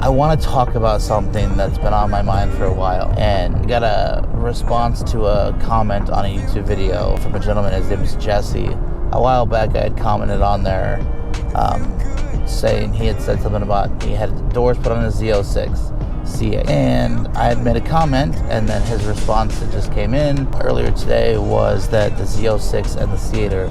I want to talk about something that's been on my mind for a while, and I got a response to a comment on a YouTube video from a gentleman. His name is Jesse. A while back I had commented on there saying he had said something about he had doors put on his Z06 C8, and I had made a comment, and then his response that just came in earlier today was that the Z06 and the C8 are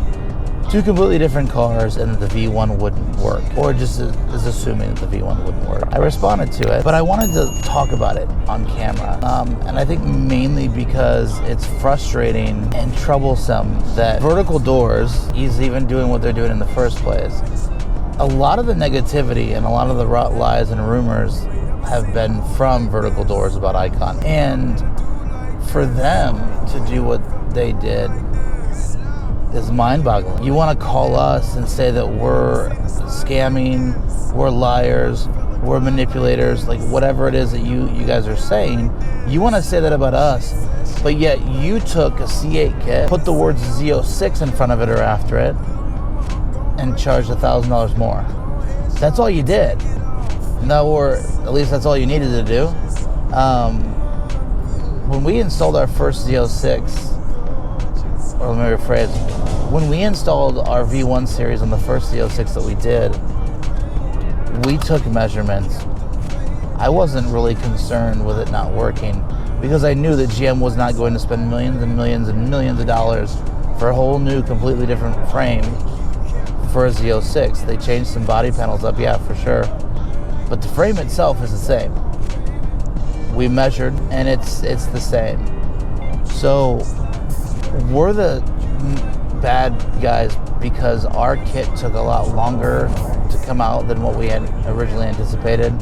two completely different cars and that the V1 wouldn't work, or just is assuming that the V1 wouldn't work. I responded to it, but I wanted to talk about it on camera, and I think mainly because it's frustrating and troublesome that vertical doors is even doing what they're doing in the first place. A lot of the negativity and a lot of the lies and rumors have been from vertical doors about Eikon, and for them to do what they did is mind-boggling. You want to call us and say that we're scamming, we're liars, we're manipulators, like whatever it is that you guys are saying, you want to say that about us, but yet you took a C8 kit, put the words Z06 in front of it or after it, and charged $1,000 more. That's all you did. No, or at least that's all you needed to do. When we installed our first Z06, or let me rephrase, when we installed our V1 series on the first Z06 that we did, we took measurements. I wasn't really concerned with it not working because I knew that GM was not going to spend millions and millions and millions of dollars for a whole new, completely different frame for a Z06. They changed some body panels up, yeah, for sure. But the frame itself is the same. We measured and it's the same. So we're the bad guys because our kit took a lot longer to come out than what we had originally anticipated.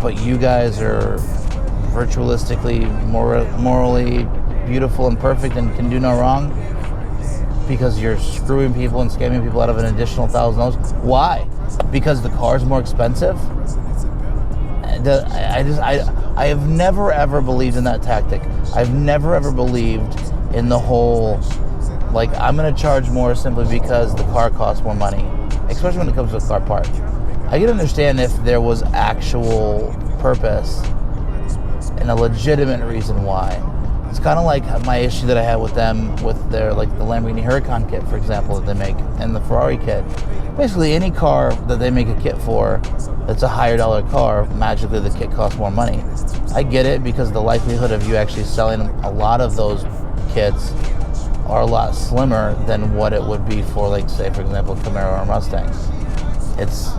But you guys are virtualistically, morally beautiful and perfect and can do no wrong because you're screwing people and scamming people out of an additional $1,000. Why? Because the car's more expensive? I have never ever believed in that tactic. I've never ever believed in the whole, like, I'm going to charge more simply because the car costs more money, especially when it comes to a car part. I can understand if there was actual purpose and a legitimate reason why. It's kind of like my issue that I had with them with their, like, the Lamborghini Huracan kit, for example, that they make, and the Ferrari kit. Basically, any car that they make a kit for that's a higher dollar car, magically the kit costs more money. I get it because the likelihood of you actually selling a lot of those kits are a lot slimmer than what it would be for, like, say, for example, Camaro or Mustang.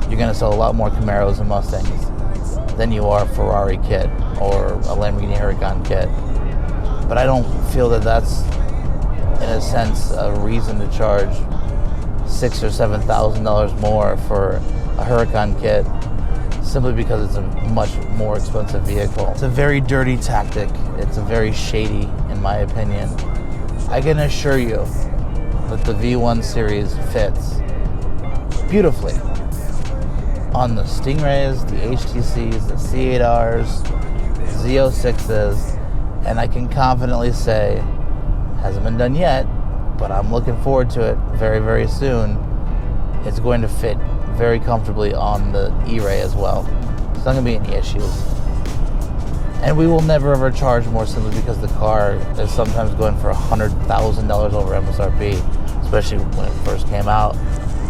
You're going to sell a lot more Camaros and Mustangs than you are a Ferrari kit or a Lamborghini Huracan kit. But I don't feel that that's, in a sense, a reason to charge $6,000 or $7,000 more for a Huracan kit simply because it's a much more expensive vehicle. It's a very dirty tactic. It's a very shady, in my opinion. I can assure you that the V1 series fits beautifully on the Stingrays, the HTCs, the C8Rs, Z06s, and I can confidently say, hasn't been done yet, but I'm looking forward to it very, very soon. It's going to fit very comfortably on the E-Ray as well. It's not going to be any issues. And we will never ever charge more simply because the car is sometimes going for $100,000 over MSRP, especially when it first came out.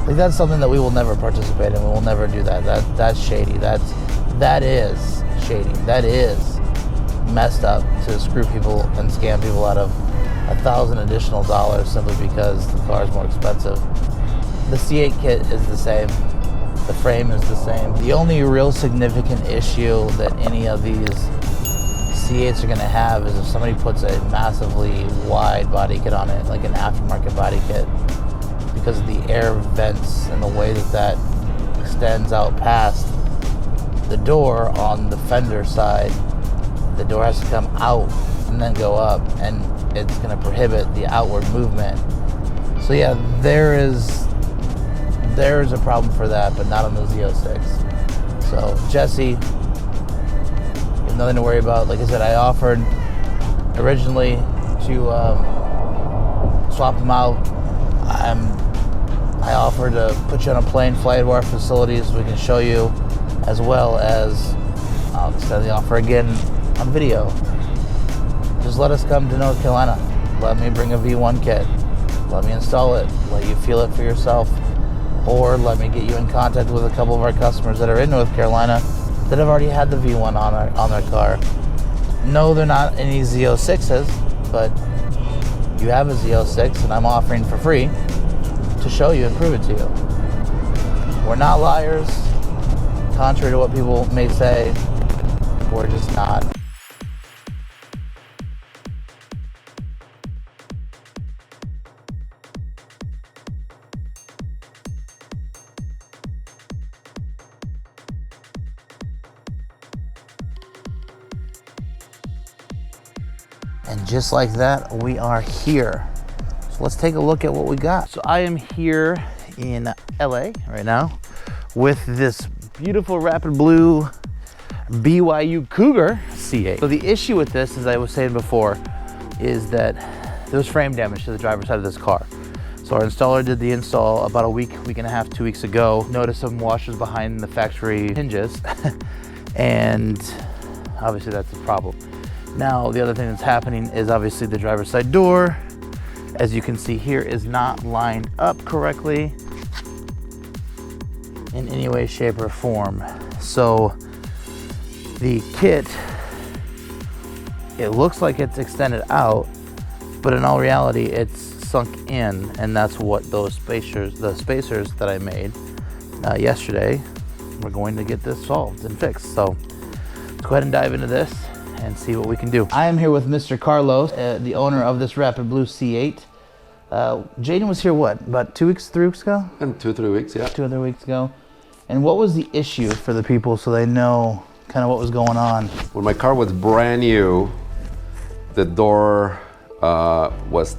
Like, that's something that we will never participate in. We will never do that. That's shady. That is shady. That is messed up to screw people and scam people out of $1,000 additional simply because the car is more expensive. The C8 kit is the same. The frame is the same. The only real significant issue that any of these C8s are going to have is if somebody puts a massively wide body kit on it, like an aftermarket body kit, because of the air vents and the way that extends out past the door on the fender side. The door has to come out and then go up, and it's going to prohibit the outward movement. So yeah, there is a problem for that, but not on the Z06. So Jesse, you have nothing to worry about. Like I said, I offered originally to swap them out. I offered to put you on a plane, fly to our facilities so we can show you as well as I'll extend the offer again on video. Just let us come to North Carolina. Let me bring a V1 kit. Let me install it. Let you feel it for yourself. Or let me get you in contact with a couple of our customers that are in North Carolina that have already had the V1 on their car. No, they're not any Z06s, but you have a Z06 and I'm offering for free to show you and prove it to you. We're not liars, contrary to what people may say. We're just not. And just like that, we are here. So let's take a look at what we got. So I am here in LA right now with this beautiful Rapid Blue BYU Cougar C8. So the issue with this, as I was saying before, is that there was frame damage to the driver's side of this car. So our installer did the install about a week and a half, 2 weeks ago. Noticed some washers behind the factory hinges, and obviously that's a problem. Now, the other thing that's happening is obviously the driver's side door, as you can see here, is not lined up correctly in any way, shape, or form. So the kit, it looks like it's extended out, but in all reality, it's sunk in, and that's what those spacers, the spacers that I made yesterday, we're going to get this solved and fixed. So let's go ahead and dive into this and see what we can do. I am here with Mr. Carlos, the owner of this Rapid Blue C8. Jaden was here, what, about 2 weeks, 3 weeks ago? 2 or 3 weeks, yeah. 2 or 3 weeks ago. And what was the issue for the people so they know kind of what was going on? When my car was brand new, the door was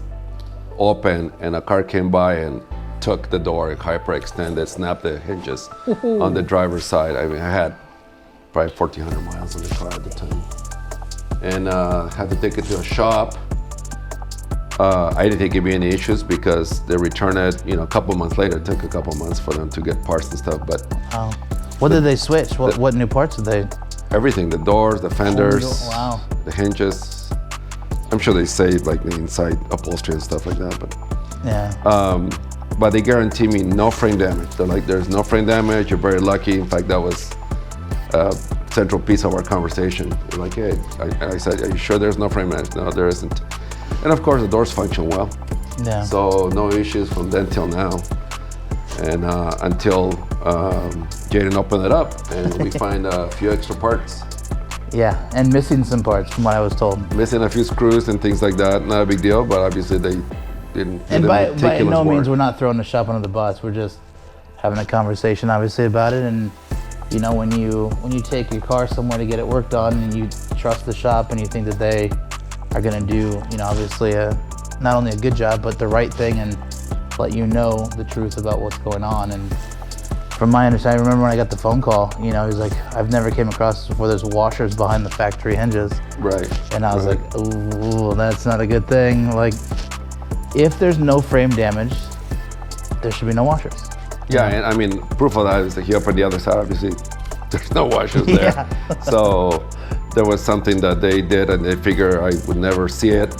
open and a car came by and took the door, hyperextended, snapped the hinges on the driver's side. I mean, I had probably 1,400 miles on the car at the time. And had to take it to a shop. I didn't think it'd be any issues because they returned it, a couple months later. It took a couple months for them to get parts and stuff, but. What did they switch? What new parts did they? Everything, the doors, the fenders, wow. The hinges. I'm sure they saved like the inside upholstery and stuff like that, but. Yeah. But they guarantee me no frame damage. They're like, there's no frame damage, you're very lucky. In fact, that was central piece of our conversation. They're like, hey, I said, are you sure there's no frame damage? No, there isn't. And of course, the doors function well. Yeah. So no issues from then till now. And until Jaden opened it up and we find a few extra parts. Yeah, and missing some parts from what I was told. Missing a few screws and things like that. Not a big deal, but obviously they didn't. And by no means we're not throwing the shop under the bus. We're just having a conversation, obviously, about it. And when you take your car somewhere to get it worked on and you trust the shop and you think that they are going to do, obviously not only a good job, but the right thing and let you know the truth about what's going on. And from my understanding, I remember when I got the phone call, he was like, I've never came across this before. There's washers behind the factory hinges. Right. And I was like, ooh, that's not a good thing. Like, if there's no frame damage, there should be no washers. Yeah, and I mean, proof of that is that he opened the other side, obviously, there's no washers there. Yeah. So there was something that they did and they figure I would never see it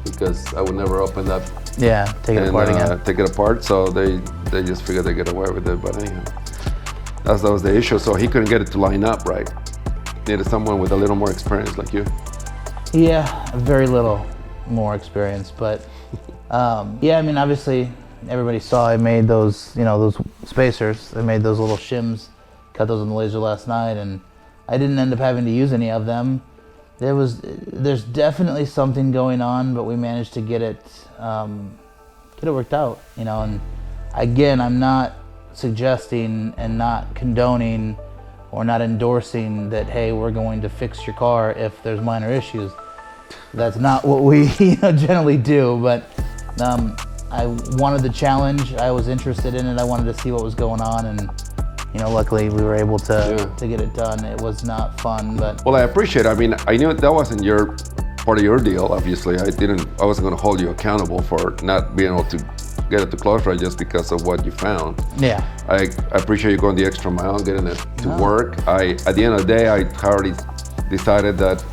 because I would never open that. Yeah, take it apart again. Take it apart, so they just figured they'd get away with it, but anyhow. That was the issue, so he couldn't get it to line up right. Needed someone with a little more experience like you. Yeah, very little more experience, but yeah, I mean, obviously, everybody saw I made those, those spacers. I made those little shims, cut those on the laser last night, and I didn't end up having to use any of them. There's definitely something going on, but we managed to get it worked out, and again, I'm not suggesting and not condoning or not endorsing that, hey, we're going to fix your car if there's minor issues. That's not what we generally do, but I wanted the challenge. I was interested in it. I wanted to see what was going on, and luckily we were able to get it done. It was not fun, but well, I appreciate it. I mean, I knew that wasn't part of your deal. Obviously, I wasn't going to hold you accountable for not being able to get it to close right just because of what you found. Yeah. I appreciate you going the extra mile and getting it to work. At the end of the day, I already decided that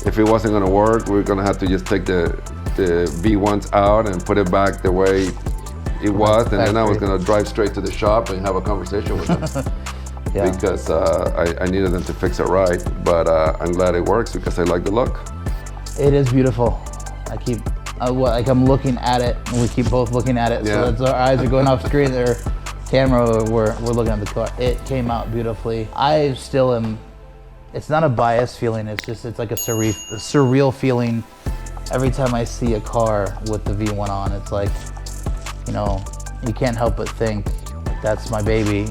if it wasn't going to work, we were going to have to just take the V1s out and put it back the way it was, and then I was going to drive straight to the shop and have a conversation with them. Yeah. Because I needed them to fix it right, but I'm glad it works because I like the look. It is beautiful. I'm looking at it, and we keep both looking at it. Yeah. So our eyes are going off screen. Their camera, we're looking at the car. It came out beautifully. I still am. It's not a biased feeling. It's like a surreal feeling. Every time I see a car with the V1 on, it's like, you can't help but think, that's my baby.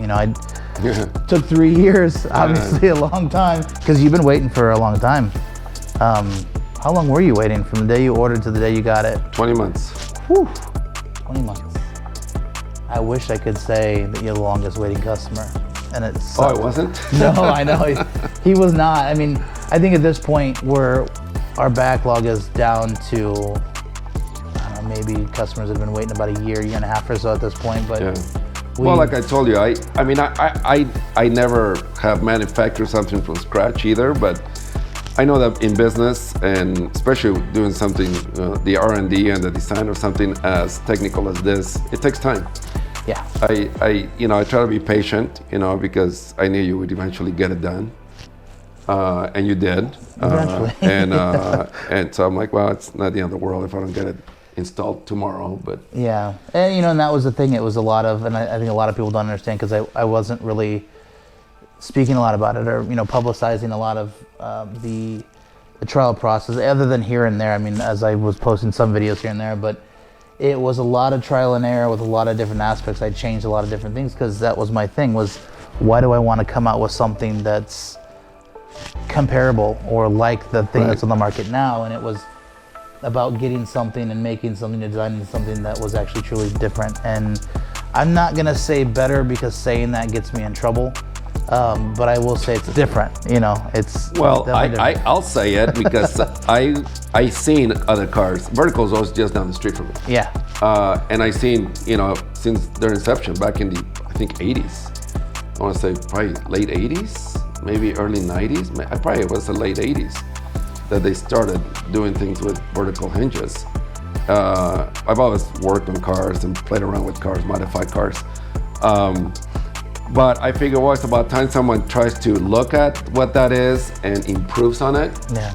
Took 3 years, obviously a long time, because you've been waiting for a long time. How long were you waiting from the day you ordered to the day you got it? 20 months. Whew, 20 months. I wish I could say that you're the longest waiting customer, and it sucked. Oh, it wasn't? No, I know. He was not. I mean, I think at this point our backlog is down to, I don't know, maybe customers have been waiting about a year and a half or so at this point, but well, like I told you, I never have manufactured something from scratch either, but I know that in business, and especially doing something, the R&D and the design of something as technical as this, it takes time. Yeah. I try to be patient, because I knew you would eventually get it done, and you did. Eventually. And so I'm like, well, it's not the end of the world if I don't get it installed tomorrow, but yeah, and that was the thing. It was a lot of, and I think a lot of people don't understand because I wasn't really speaking a lot about it or publicizing a lot of the trial process, other than here and there. I mean, as I was posting some videos here and there, but it was a lot of trial and error with a lot of different aspects. I changed a lot of different things because that was my thing. Was why do I want to come out with something that's comparable or like the thing that's on the market now? And it was about getting something and making something and designing something that was actually truly different. And I'm not gonna say better because saying that gets me in trouble, but I will say it's different. It's I'll say it because I seen other cars. Vertical's always just down the street from me. Yeah. And I seen since their inception back in the I think 80s. I want to say probably late 80s, maybe early 90s. Probably it was the late 80s. That they started doing things with vertical hinges. I've always worked on cars and played around with cars, modified cars. But I figure, well, it's about time someone tries to look at what that is and improves on it. Yeah.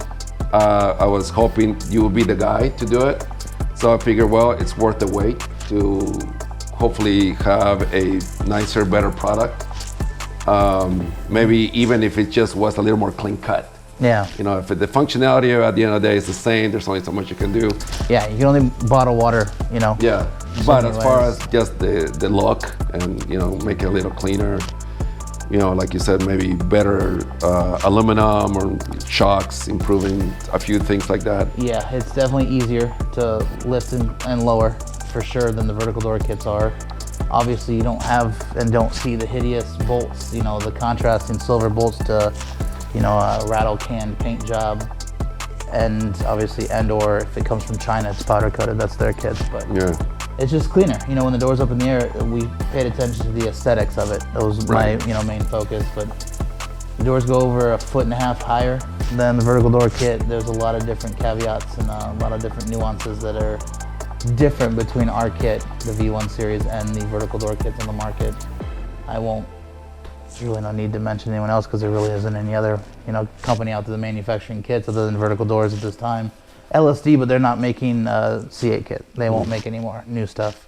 I was hoping you would be the guy to do it. So I figured, well, it's worth the wait to hopefully have a nicer, better product. Maybe even if it just was a little more clean cut. Yeah. If the functionality at the end of the day is the same, there's only so much you can do. Yeah, you can only bottle water, Yeah, but as far as just the look and, make it a little cleaner, like you said, maybe better aluminum or shocks, improving a few things like that. Yeah, it's definitely easier to lift and lower for sure than the vertical door kits are. Obviously, you don't have and don't see the hideous bolts, the contrasting silver bolts to a rattle can paint job, and obviously, or if it comes from China, it's powder coated. That's their kits, but it's just cleaner. When the door's up in the air, we paid attention to the aesthetics of it. That was my main focus. But the doors go over 1.5 feet higher than the vertical door kit. There's a lot of different caveats and a lot of different nuances that are different between our kit, the V1 series, and the vertical door kits on the market. There's really no need to mention anyone else because there really isn't any other, company out there manufacturing kits other than vertical doors at this time. LSD, but they're not making a C8 kit. They won't make any more new stuff.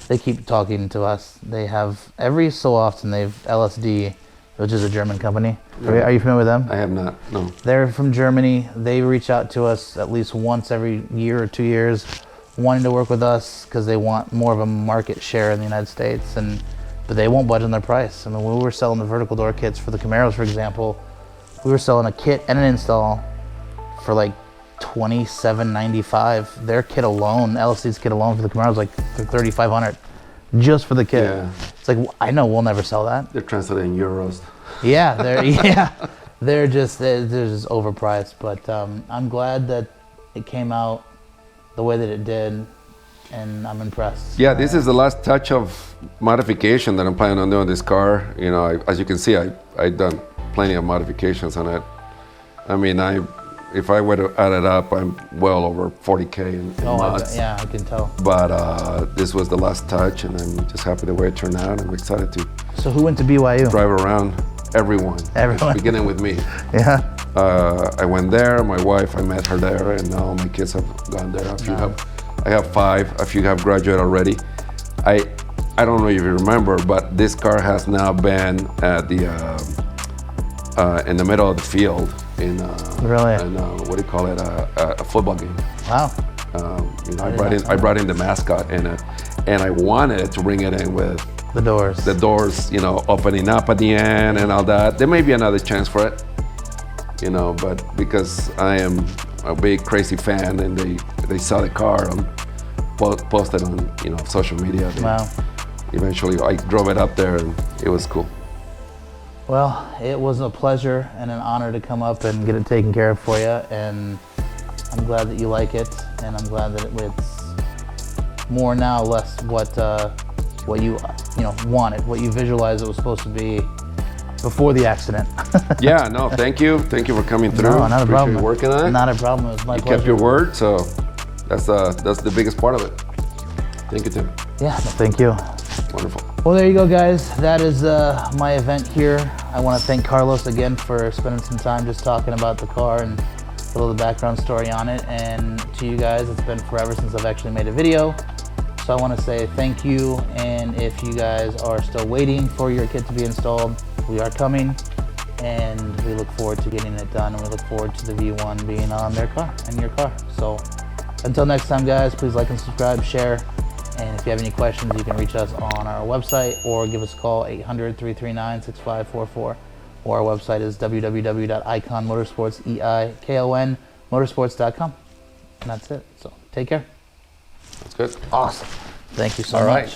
They keep talking to us. They have every so often LSD, which is a German company. Are you familiar with them? I have not. No. They're from Germany. They reach out to us at least once every year or 2 years, wanting to work with us because they want more of a market share in the United States, but they won't budge on their price. I mean, when we were selling the vertical door kits for the Camaros, for example, we were selling a kit and an install for like $27.95. Their kit alone, LSD's kit alone for the Camaros, like $3,500 just for the kit. Yeah. It's like, I know we'll never sell that. They're translated in euros. Yeah, they're just overpriced. But I'm glad that it came out the way that it did. and I'm impressed. Yeah, this is the last touch of modification that I'm planning on doing this car. You know, as you can see, I've done plenty of modifications on it. I mean, if I were to add it up, I'm well over 40K in mods. Yeah, I can tell. But this was the last touch, and I'm just happy the way it turned out. I'm excited to So who went to BYU? drive around. Everyone. Beginning with me. Yeah. I went there. My wife, I met her there, and now my kids have gone there. I have 5. A few have graduated already. I don't know if you remember, but this car has now been at the in the middle of the field in Really? What do you call it? A football game. Wow. You know, I brought in the mascot and I wanted to bring it in with The doors. the doors, you know, opening up at the end and all that. There may be another chance for it, you know, but because I am a big crazy fan and they saw the car and posted on, you know, social media. Wow. Eventually I drove it up there and it was cool. Well, it was a pleasure and an honor to come up and get it taken care of for you, and I'm glad that you like it, and I'm glad that it's more now, less what you wanted, what you visualized it was supposed to be before the accident. Yeah, no, thank you for coming through. No, not a Appreciate problem. you working on it. Not a problem. It was my You pleasure. kept your word, so that's the biggest part of it. Thank you, Tim. Yeah, no, thank you. Wonderful. Well, there you go, guys. That is my event here. I want to thank Carlos again for spending some time just talking about the car and a little of the background story on it. And to you guys, it's been forever since I've actually made a video. So I want to say thank you. And if you guys are still waiting for your kit to be installed, we are coming. And we look forward to getting it done. And we look forward to the V1 being on their car and your car. So until next time, guys, please like and subscribe, share. And if you have any questions, you can reach us on our website or give us a call, 800-339-6544. Or our website is www.Eikon Motorsports, EIKON Motorsports.com. And that's it. So take care. That's good. Awesome. Thank you so All much. right.